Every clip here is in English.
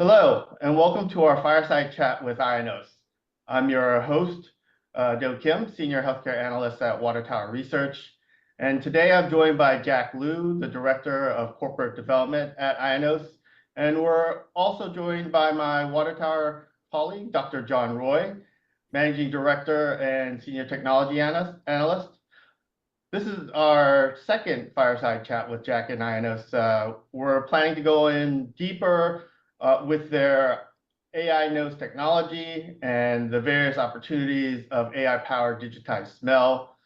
Hello, and welcome to our fireside chat with Ionos. I'm your host, Do Kim, Senior Healthcare Analyst at Water Tower Research. And today I'm joined by Jack Liu, the Director of Corporate Development at Ionos. And we're also joined by my Water Tower colleague, Dr. John Roy, Managing Director and Senior Technology Analyst. This is our second fireside chat with Jack and Ionos. We're planning to go in deeper with their AI nose technology and the various opportunities of AI-powered digitized smell.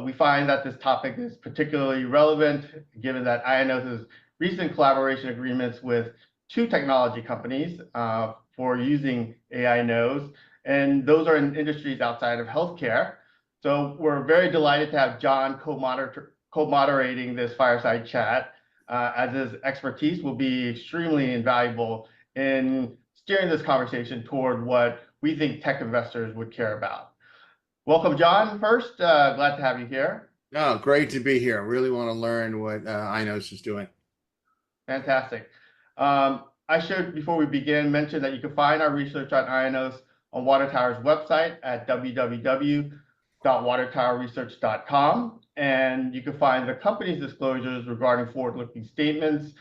We find that this topic is particularly relevant given that Ionos' recent collaboration agreements with two technology companies for using AI nose, and those are in industries outside of healthcare. So we're very delighted to have John co-moderating this fireside chat, as his expertise will be extremely invaluable in steering this conversation toward what we think tech investors would care about. Welcome, John, first. Glad to have you here. Oh, great to be here. Really want to learn what Ionos is doing. Fantastic. I should, before we begin, mention that you can find our research on Ionos on Water Tower's website at www.watertowerresearch.com. And you can find the company's disclosures regarding forward-looking statements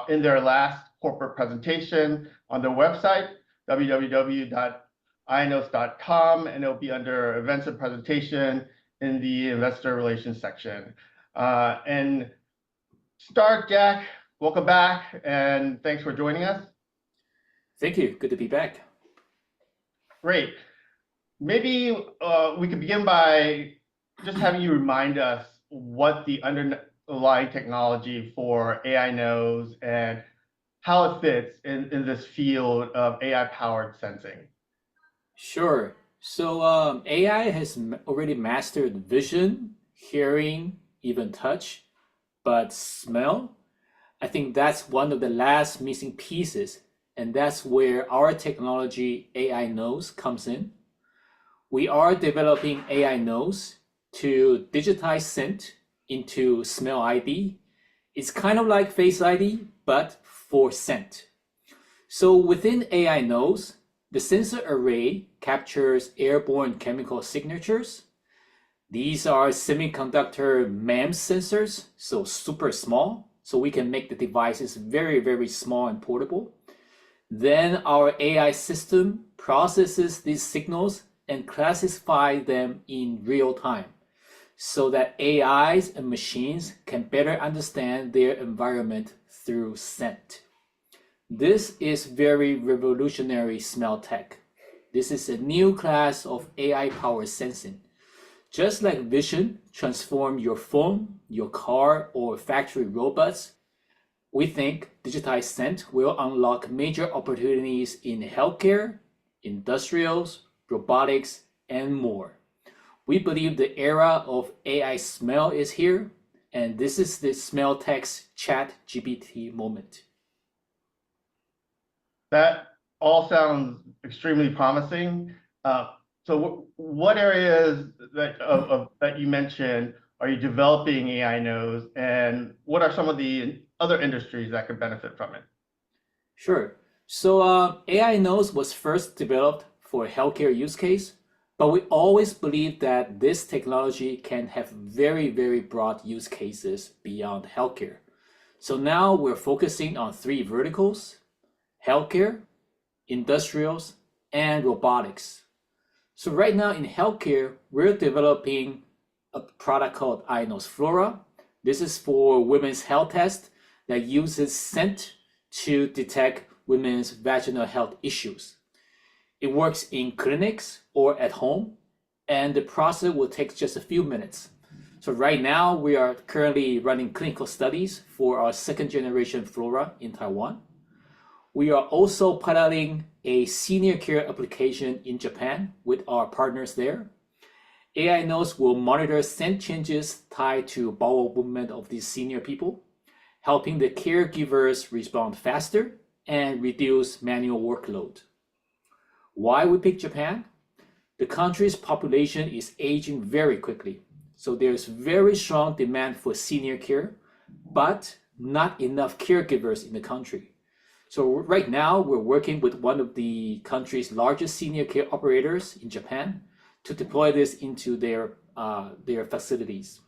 in their last corporate presentation on their website, www.ionos.com, and it'll be under Events and Presentation in the Investor Relations section. And start, Jack, welcome back, and thanks for joining us. Thank you. Good to be back. Great. Maybe we could begin by just having you remind us what the underlying technology for AI nose and how it fits in this field of AI-powered sensing. Sure. So AI has already mastered vision, hearing, even touch, but smell, I think that's one of the last missing pieces, and that's where our technology AI nose comes in. We are developing AI nose to digitize scent into smell ID. It's kind of like Face ID, but for scent. So within AI nose, the sensor array captures airborne chemical signatures. These are semiconductor MEMS sensors, so super small, so we can make the devices very, very small and portable. Then our AI system processes these signals and classify them in real time so that AIs and machines can better understand their environment through scent. This is very revolutionary smell tech. This is a new class of AI-powered sensing. Just like vision transforms your phone, your car, or factory robots, we think digitized scent will unlock major opportunities in healthcare, industrials, robotics, and more. We believe the era of AI smell is here, and this is the smell tech's ChatGPT moment. That all sounds extremely promising. So what areas that you mentioned are you developing AI nose, and what are some of the other industries that could benefit from it? Sure. So AI nose was first developed for a healthcare use case, but we always believe that this technology can have very, very broad use cases beyond healthcare. So now we're focusing on three verticals: healthcare, industrials, and robotics. So right now in healthcare, we're developing a product called Ionos Flora. This is for women's health test that uses scent to detect women's vaginal health issues. It works in clinics or at home, and the process will take just a few minutes. So right now we are currently running clinical studies for our second generation Flora in Taiwan. We are also piloting a senior care application in Japan with our partners there. AI nose will monitor scent changes tied to bowel movement of these senior people, helping the caregivers respond faster and reduce manual workload. Why we pick Japan? The country's population is aging very quickly, so there's very strong demand for senior care, but not enough caregivers in the country. So right now, we're working with one of the country's largest senior care operators in Japan to deploy this into their facilities.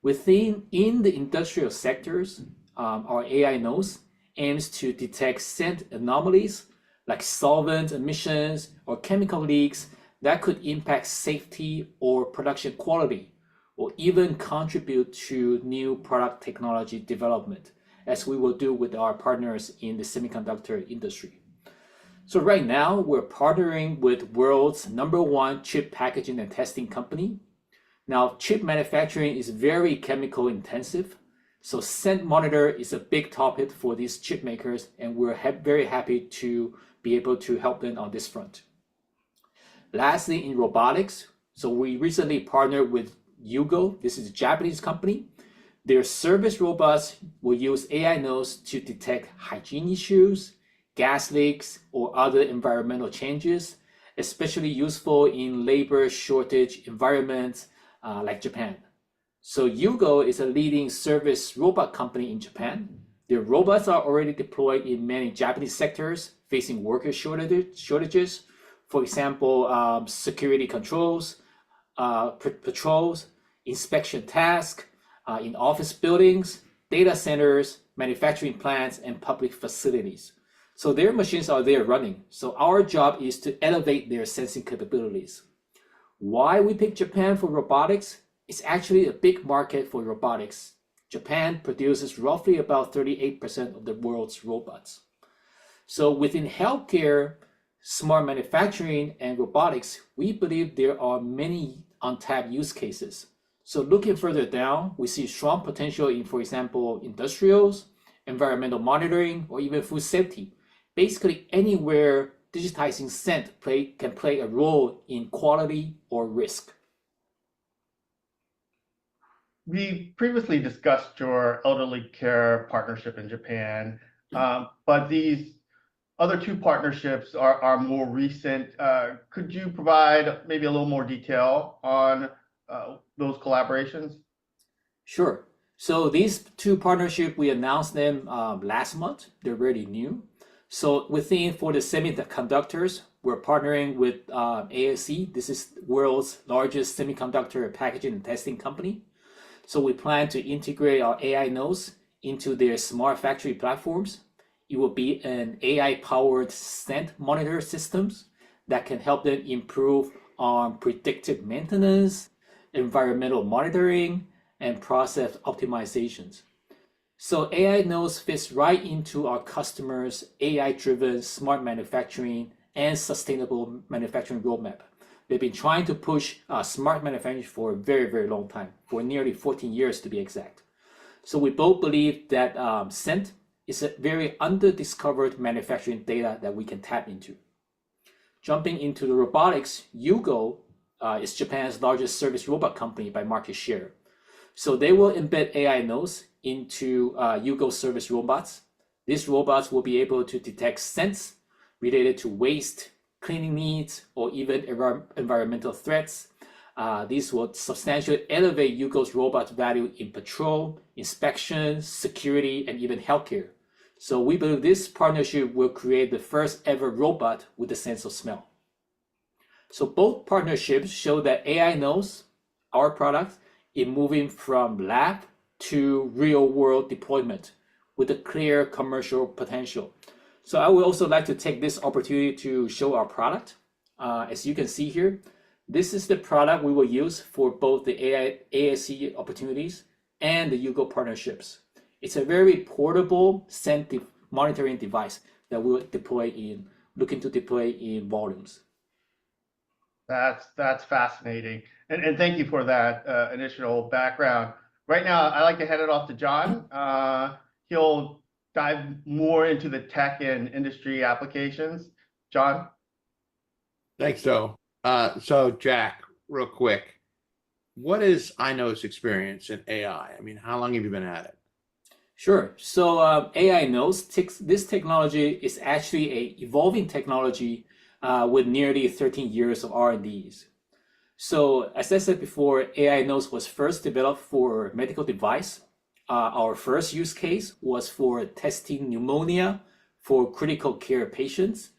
In the industrial sectors, our AI nose aims to detect scent anomalies like solvent emissions or chemical leaks that could impact safety or production quality, or even contribute to new product technology development, as we will do with our partners in the semiconductor industry. So right now, we're partnering with world's #1 chip packaging and testing company. Now, chip manufacturing is very chemical intensive, so scent monitor is a big topic for these chip makers, and we're very happy to be able to help them on this front. Lastly, in robotics, so we recently partnered with Yugo. This is a Japanese company. Their service robots will use AI nodes to detect hygiene issues, gas leaks, or other environmental changes, especially useful in labor shortage environments like Japan. So Yugo is a leading service robot company in Japan. Their robots are already deployed in many Japanese sectors facing worker shortages. For example, security controls, patrols, inspection tasks in office buildings, data centers, manufacturing plants, and public facilities. So their machines are there running. So our job is to elevate their sensing capabilities. Why we pick Japan for robotics? It's actually a big market for robotics. Japan produces roughly about 38% of the world's robots. So within healthcare, smart manufacturing, and robotics, we believe there are many untapped use cases. So looking further down, we see strong potential in, for example, industrials, environmental monitoring, or even food safety. Basically anywhere digitizing scent can play a role in quality or risk. We previously discussed your elderly care partnership in Japan, but these other two partnerships are more recent. Could you provide maybe a little more detail on those collaborations? Sure. So these two partnerships, we announced them last month. They're really new. So for the semiconductors, we're partnering with ASE. This is the world's largest semiconductor packaging and testing company. So we plan to integrate our AI nodes into their smart factory platforms. It will be an AI-powered scent monitor systems that can help them improve on predictive maintenance, environmental monitoring, and process optimizations. So AI nodes fits right into our customers' AI-driven smart manufacturing and sustainable manufacturing roadmap. They've been trying to push smart manufacturing for a very, very long time, for nearly 14 years to be exact. So we both believe that scent is a very under-discovered manufacturing data that we can tap into. Jumping into the robotics, Yugo is Japan's largest service robot company by market share. So they will embed AI nodes into Yugo service robots. These robots will be able to detect scents related to waste, cleaning needs, or even environmental threats. These will substantially elevate Yugo's robot value in patrol, inspection, security, and even healthcare. So we believe this partnership will create the first ever robot with a sense of smell. So both partnerships show that AI knows our product in moving from lab to real world deployment with a clear commercial potential. So I would also like to take this opportunity to show our product. As you can see here, this is the product we will use for both the ASE opportunities and the Yugo partnerships. It's a very portable scent monitoring device that we'll looking to deploy in volumes. That's fascinating. And thank you for that initial background. Right now, I'd like to hand it off to John. He'll dive more into the tech and industry applications. John? Thanks, Joe. So Jack, real quick, what is iKnow's experience in AI? I mean, how long have you been at it? Sure. So AI knows this technology is actually a evolving technology with nearly 13 years of R&Ds. So as I said before, AI knows was first developed for medical device. Our first use case was for testing pneumonia for critical care patients.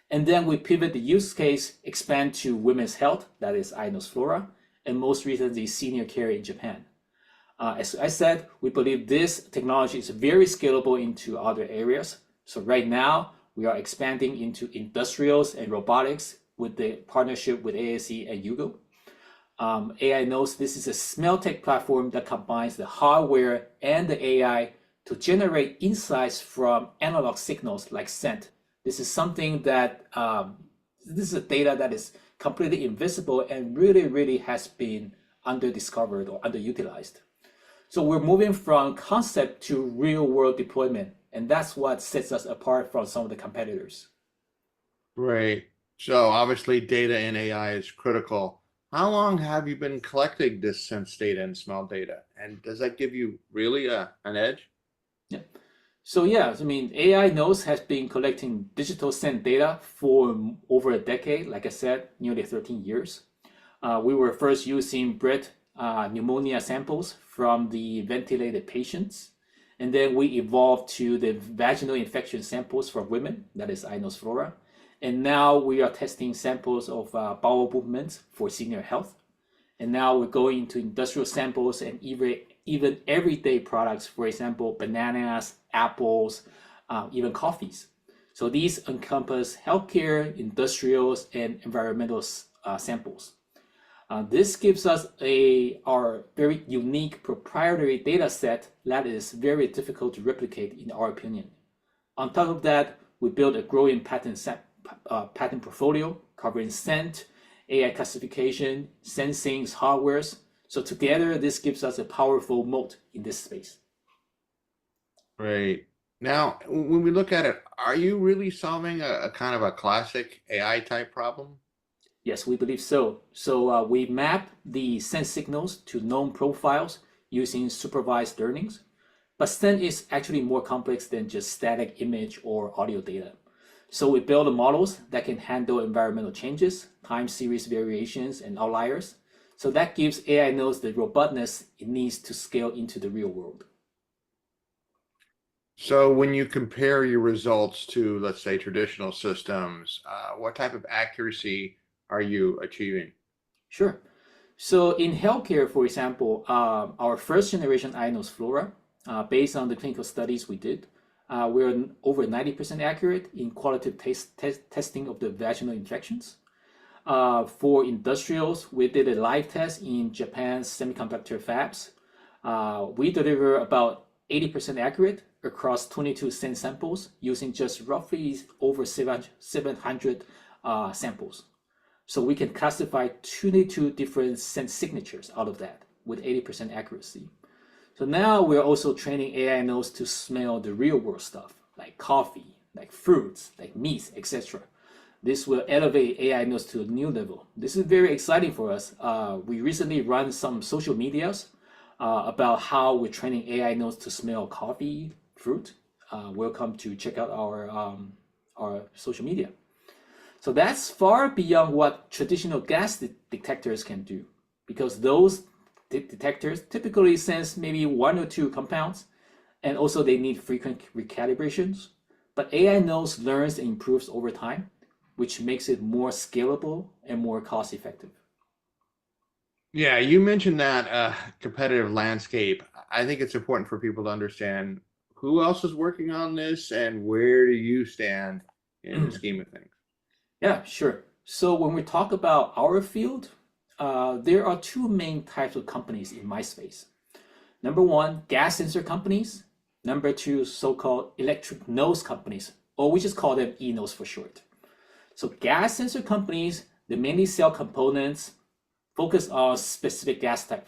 And then we pivot the use case, expand to women's health, that is iNose Flora, and most recently senior care in Japan. As I said, we believe this technology is very scalable into other areas. So right now, we are expanding into industrials and robotics with the partnership with ASE and Yugo. AI knows this is a smell tech platform that combines the hardware and the AI to generate insights from analog signals like scent. This is something that, this is a data that is completely invisible and really has been underdiscovered or underutilized. So we're moving from concept to real world deployment, and that's what sets us apart from some of the competitors. Great. So obviously data in AI is critical. How long have you been collecting this sense data and smell data? And does that give you really an edge? Yeah. So yeah, I mean, AI Nose has been collecting digital scent data for over a decade, like I said, nearly 13 years. We were first using breath pneumonia samples from the ventilated patients. And then we evolved to the vaginal infection samples for women, that is iNose Flora. And now we are testing samples of bowel movements for senior health. And now we're going into industrial samples and even everyday products, for example, bananas, apples, even coffees. So these encompass healthcare, industrials, and environmental samples. This gives us our very unique proprietary data set that is very difficult to replicate in our opinion. On top of that, we built a growing patent portfolio covering scent, AI classification, sensing, hardwares. So together, this gives us a powerful moat in this space. Great. Now, when we look at it, are you really solving a kind of a classic AI type problem? Yes, we believe so. So we map the scent signals to known profiles using supervised learnings. But scent is actually more complex than just static image or audio data. So we build models that can handle environmental changes, time series variations, and outliers. So that gives AI Nose the robustness it needs to scale into the real world. So when you compare your results to, let's say, traditional systems, what type of accuracy are you achieving? Sure. So in healthcare, for example, our first generation iNose Flora, based on the clinical studies we did, we're over 90% accurate in qualitative testing of the vaginal infections. For industrials, we did a live test in Japan's semiconductor fabs. We deliver about 80% accurate across 22 scent samples using just roughly over 700 samples. So we can classify 22 different scent signatures out of that with 80% accuracy. So now we're also training AI Nose to smell the real world stuff like coffee, like fruits, like meats, etc. This will elevate AI Nose to a new level. This is very exciting for us. We recently run some social medias about how we're training AI Nose to smell coffee, fruit. Welcome to check out our social media. So that's far beyond what traditional gas detectors can do, because those detectors typically sense maybe 1 or 2 compounds, and also they need frequent recalibrations. But AI Nose learns and improves over time, which makes it more scalable and more cost effective. Yeah, you mentioned that competitive landscape. I think it's important for people to understand who else is working on this and where do you stand in the scheme of things. Yeah, sure. So when we talk about our field, there are 2 main types of companies in my space. Number 1, gas sensor companies. Number 2, so-called electric nose companies, or we just call them eNose for short. So gas sensor companies, they mainly sell components focused on specific gas type.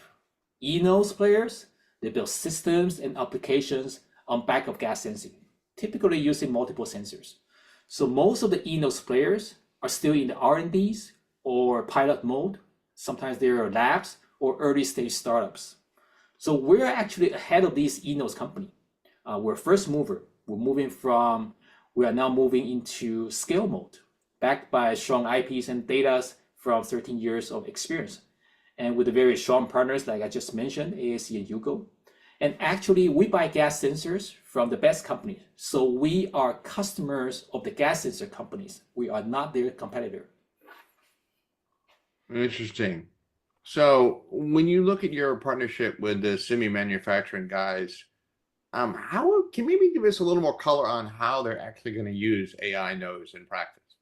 eNose players, they build systems and applications on back of gas sensing, typically using multiple sensors. So most of the eNose players are still in the R&Ds or pilot mode. Sometimes they are labs or early stage startups. So we're actually ahead of these eNose company. We're first mover. We are now moving into scale mode, backed by strong IPs and data from 13 years of experience. And with the very strong partners, like I just mentioned, ASE and Yugo. And actually, we buy gas sensors from from the best companies. So we are customers of the gas sensor companies. We are not their competitor. Interesting. So when you look at your partnership with the semi manufacturing guys, how can maybe give us a little more color on how they're actually going to use AI nodes in practice?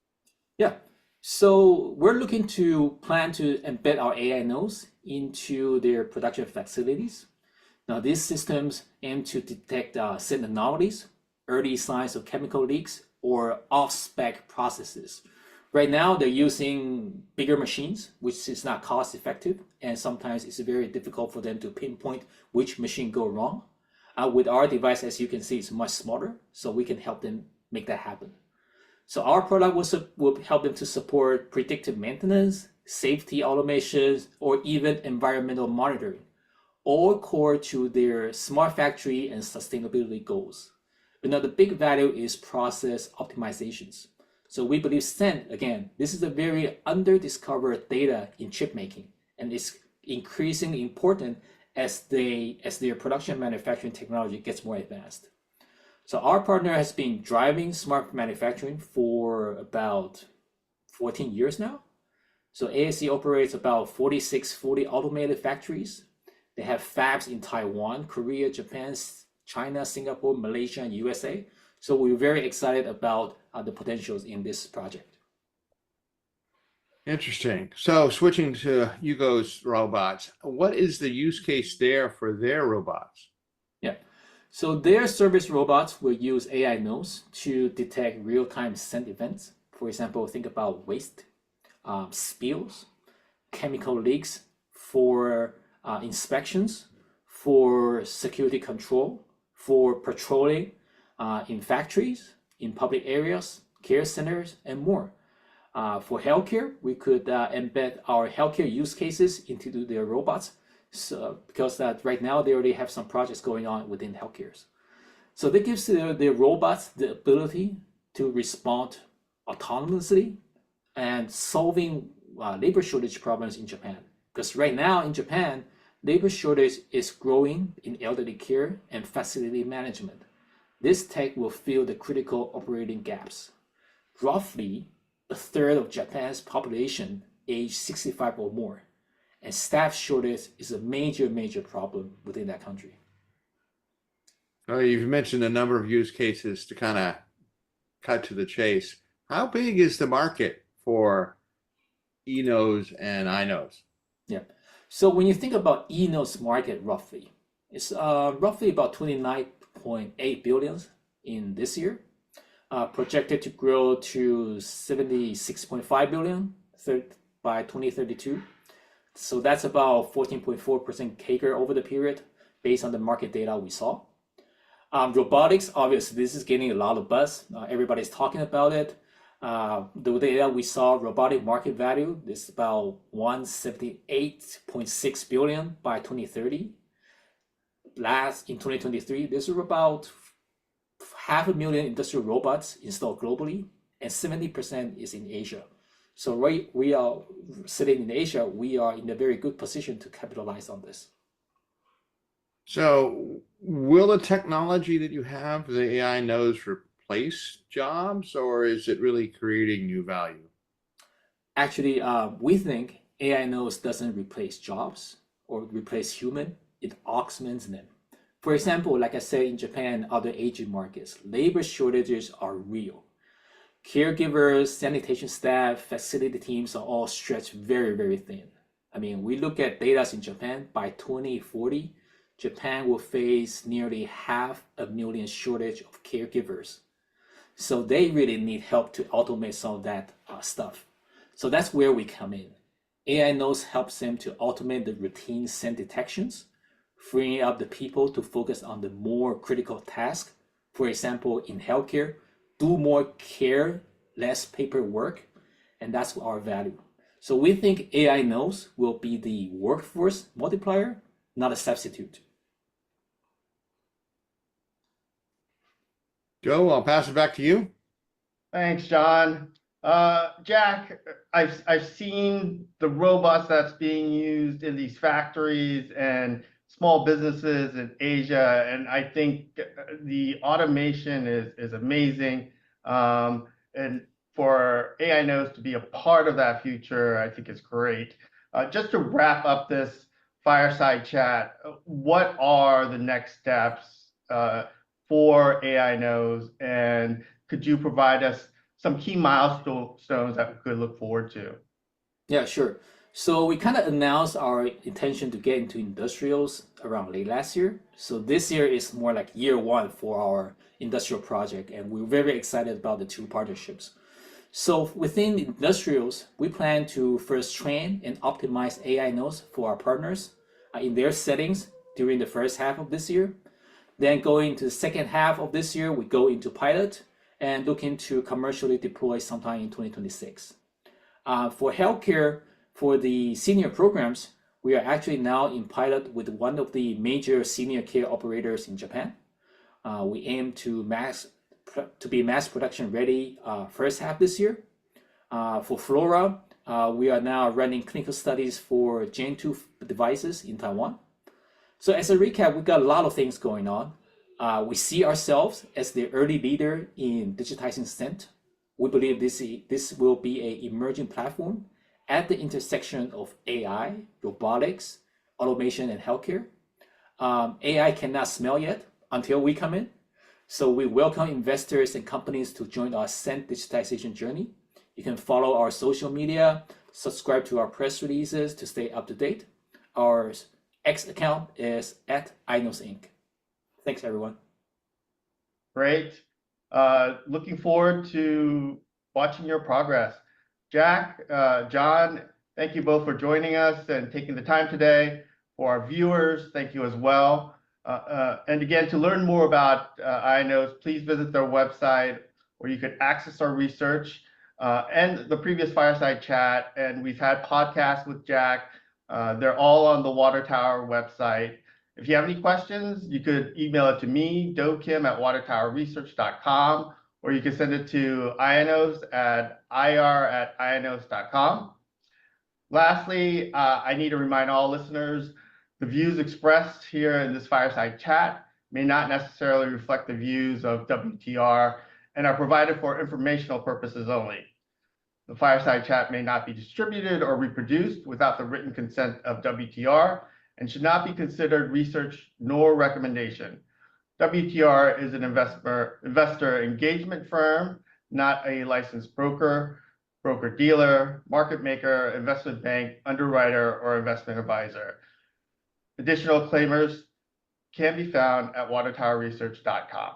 Yeah. So we're looking to plan to embed our AI nodes into their production facilities. Now, these systems aim to detect certain anomalies, early signs of chemical leaks, or off-spec processes. Right now, they're using bigger machines, which is not cost effective, and sometimes it's very difficult for them to pinpoint which machine go wrong. With our device, as you can see, it's much smaller, so we can help them make that happen. So our product will help them to support predictive maintenance, safety automations, or even environmental monitoring, all core to their smart factory and sustainability goals. Another big value is process optimizations. So we believe SEN, again, this is a very under-discovered data in chip making, and it's increasingly important as their production manufacturing technology gets more advanced. So our partner has been driving smart manufacturing for about 14 years now. So ASE operates about 46 fully automated factories. They have fabs in Taiwan, Korea, Japan, China, Singapore, Malaysia, and USA. So we're very excited about the potentials in this project. Interesting. So switching to Yugo's robots, what is the use case there for their robots? Yeah. So their service robots will use AI nodes to detect real-time scent events. For example, think about waste, spills, chemical leaks for inspections, for security control, for patrolling in factories, in public areas, care centers, and more. For healthcare, we could embed our healthcare use cases into their robots. So, because right now they already have some projects going on within healthcare. So that gives the robots the ability to respond autonomously and solving labor shortage problems in Japan. Because right now in Japan, labor shortage is growing in elderly care and facility management. This tech will fill the critical operating gaps. Roughly a third of Japan's population age 65 or more, and staff shortage is a major problem within that country. Well, you've mentioned a number of use cases to kind of cut to the chase. How big is the market for eNodes and iNodes? Yeah. So when you think about eNodes market roughly, it's roughly about 29.8 billion in this year, projected to grow to 76.5 billion by 2032. So that's about 14.4% CAGR over the period based on the market data we saw. Robotics, obviously, this is getting a lot of buzz. Everybody's talking about it. The data we saw, robotic market value is about 178.6 billion by 2030. In 2023, there's about 500,000 industrial robots installed globally, and 70% is in Asia. So we are sitting in Asia, we are in a very good position to capitalize on this. So will the technology that you have, the AI nodes, replace jobs, or is it really creating new value? Actually, we think AI nodes doesn't replace jobs or replace human, it augments them. For example, like I said, in Japan and other Asian markets, labor shortages are real. Caregivers, sanitation staff, facility teams are all stretched very thin. I mean, we look at data in Japan, by 2040, Japan will face nearly 500,000 shortage of caregivers. So they really need help to automate some of that stuff. So that's where we come in. AI nodes helps them to automate the routine scent detections, freeing up the people to focus on the more critical tasks. For example, in healthcare, do more care, less paperwork, and that's our value. So we think AI nodes will be the workforce multiplier, not a substitute. Joe, I'll pass it back to you. Thanks, John. Jack, I've seen the robots that's being used in these factories, and small businesses in Asia, and I think the automation is amazing. And for AI nodes to be a part of that future, I think is great. Just to wrap up this fireside chat, what are the next steps for AI nodes, and could you provide us some key milestones that we could look forward to? Yeah, sure. So we kind of announced our intention to get into industrials around late last year. So this year is more like year one for our industrial project, and we're very excited about the two partnerships. So within industrials, we plan to first train and optimize AI nodes for our partners in their settings during the first half of this year. Then going into the second half of this year, we go into pilot and looking to commercially deploy sometime in 2026. For healthcare, for the senior programs, we are actually now in pilot with one of the major senior care operators in Japan. We aim to be mass production ready first half this year. For Flora, we are now running clinical studies for Gen 2 devices in Taiwan. So as a recap, we've got a lot of things going on. We see ourselves as the early leader in digitizing scent. We believe this will be an emerging platform at the intersection of AI, robotics, automation, and healthcare. AI cannot smell yet until we come in. So we welcome investors and companies to join our scent digitization journey. You can follow our social media, subscribe to our press releases to stay up to date. Our X account is @INOS Inc. Thanks, everyone. Great. Looking forward to watching your progress. Jack, John, thank you both for joining us and taking the time today. For our viewers, thank you as well. And again, to learn more about INOS, please visit their website where you can access our research and the previous fireside chat. And we've had podcasts with Jack. They're all on the Water Tower website. If you have any questions, you could email it to me, dokim@watertowerresearch.com, or you can send it to INOS at ir@inos.com. Lastly, I need to remind all listeners, the views expressed here in this fireside chat may not necessarily reflect the views of WTR and are provided for informational purposes only. The fireside chat may not be distributed or reproduced without the written consent of WTR and should not be considered research nor recommendation. WTR is an investor engagement firm, not a licensed broker, broker-dealer, market maker, investment bank, underwriter, or investment advisor. Additional claimers can be found at watertowerresearch.com.